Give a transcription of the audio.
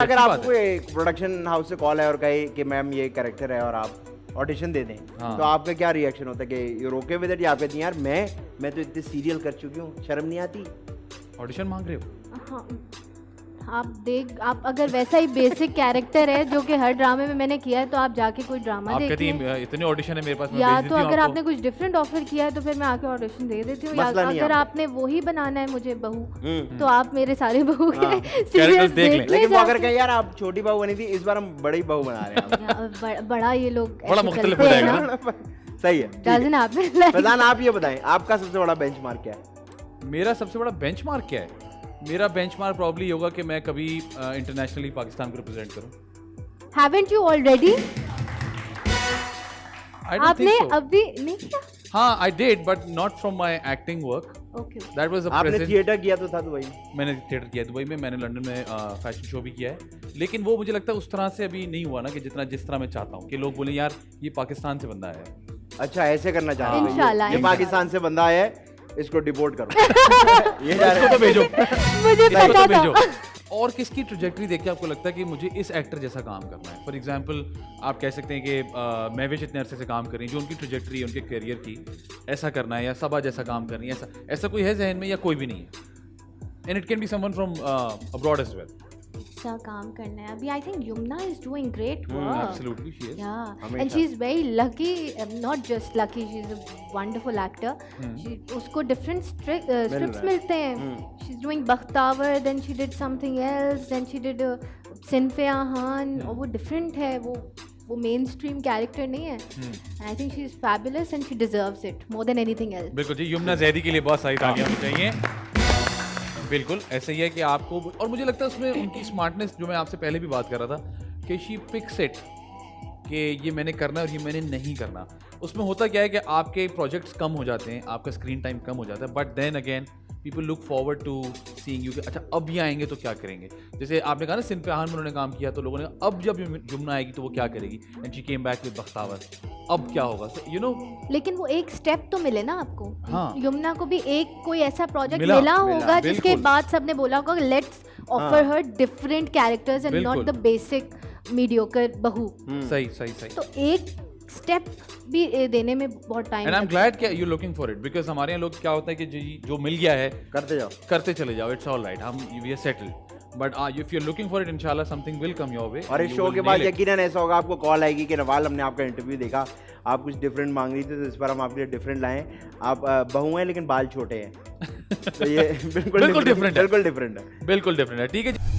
अगर आपको एक प्रोडक्शन हाउस से कॉल है और कहे कि मैम ये कैरेक्टर है और आप ऑडिशन दे दें, तो आपका क्या रिएक्शन होता है कि यू ओके विद इट, या आप कहती हैं यार मैं तो इतने सीरियल कर चुकी हूँ, शर्म नहीं आती? ऑडिशन मांग रहे हो? हाँ, आप अगर वैसा ही बेसिक कैरेक्टर है जो कि हर ड्रामे में मैंने किया है तो आप जाके कोई ड्रामा आप कहती देखिए। हैं इतने ऑडिशन है मेरे पास, मैं या भेज देती तो हूँ अगर आपको। आपने कुछ डिफरेंट ऑफर किया है तो फिर मैं आके ऑडिशन दे देती हूँ। या मसला नहीं अगर आपका। आपने वही बनाना है मुझे बहू, तो आप मेरे सारे बहू के Characters सीरियल्स देख लें। देख ले लेकिन वो अगर जाके। कहें यार आप छोटी बहू बनी थी, इस बार हम बड़ी बहू बना रहे हैं बड़ा ये लोग बड़ा ऐसे मुख्तलिफ करते हो हैं जाएगा ना। सही है, ठीक है। डजन आपने फैजान आप ये बताएं, आपका सबसे बड़ा बेंचमार्क क्या है? मेरा सबसे बड़ा बेंचमार्क क्या है? मेरा बेंचमार्क प्रॉब्ली होगा कि मैं कभी इंटरनेशनली पाकिस्तान को रिप्रेजेंट करूं। Haven't you already? I don't आपने think so. अभी नहीं किया? हाँ, I did, but not from my acting work. Okay That was a आपने present. थिएटर किया तो था दुबई में। मैंने थिएटर किया दुबई में, मैंने लंदन में फैशन शो भी किया है, लेकिन वो मुझे लगता है उस तरह से अभी नहीं हुआ ना कि जिस तरह मैं चाहता हूँ कि लोग बोले यार ये पाकिस्तान से बंदा है। अच्छा, ऐसे करना चाहते हो? इंशाल्लाह, ये इंशाल्लाह। पाकिस्तान से बंदा है, इसको डिपोर्ट करो। ये जा रहे इसको तो भेजो, मुझे इसको पता तो था। भेजो। और किसकी ट्रजेक्टरी देख के आपको लगता है कि मुझे इस एक्टर जैसा काम करना है? फॉर एग्जाम्पल आप कह सकते हैं कि महविश इतने अरसे से काम कर रही हैं, जो उनकी ट्रजेक्टरी है उनके करियर की, ऐसा करना है, या सबा जैसा काम करनी है, ऐसा कोई है जहन में या कोई भी नहीं है? And it can be someone from abroad as well. अच्छा काम करना है अभी। I think Yumna is doing great work. Absolutely she is. Yeah, and she's very lucky. Not just lucky, she's a wonderful actor. उसको different scripts मिलते हैं. She's doing Bakhtavar, then she did something else, then she did Sinfe Ahan. और वो different है, वो mainstream character नहीं है. And I think she's fabulous and she deserves it more than anything else. बिल्कुल जी, यमुना जैदी के लिए बहुत सारी तालियां होनी चाहिए। बिल्कुल ऐसे ही है कि आपको, और मुझे लगता है उसमें उनकी स्मार्टनेस, जो मैं आपसे पहले भी बात कर रहा था कि शी पिक्स इट कि ये मैंने करना है और ये मैंने नहीं करना। उसमें होता क्या है कि आपके प्रोजेक्ट्स कम हो जाते हैं, आपका स्क्रीन टाइम कम हो जाता है, but then again people look forward to seeing you कि अच्छा अब ये आएंगे तो क्या करेंगे। जैसे आपने कहा ना सिंध पे आहान में उन्होंने काम किया, तो लोगों ने कहा अब जब यमुना आएगी तो वो क्या करेगी, and she came back with Bakhtawar, अब क्या होगा, यू नो। लेकिन वो एक स्टेप तो मिले ना आपको। हाँ। यमुना को भी एक कोई ऐसा प्रोजेक्ट मिला, मिला होगा जिसके बिल्कुल। बाद सबने बोला होगा let's offer her different characters and not बिल्कुल। द बेसिक मीडियोकर बहू। सही सही सही। तो एक स्टेप भी देने में बहुत time and I am glad कि you looking for it, because हमारे यहाँ लोग क्या होता है कि जो मिल गया है करते चले जाओ, इट्स ऑल राइट, हम we are settled, but if you are looking for it इंशाल्लाह something will come your way. और इस शो के बाद यकीनन ऐसा होगा, आपको कॉल आएगी कि नवाल हमने आपका इंटरव्यू देखा, आप कुछ डिफरेंट मांग रही थी तो इस बार हम आपके लिए डिफरेंट लाए। आप बहू हैं लेकिन बाल छोटे हैं, तो ये बिल्कुल बिल्कुल different है। बिल्कुल डिफरेंट है। बिल्कुल डिफरेंट है, ठीक है जी।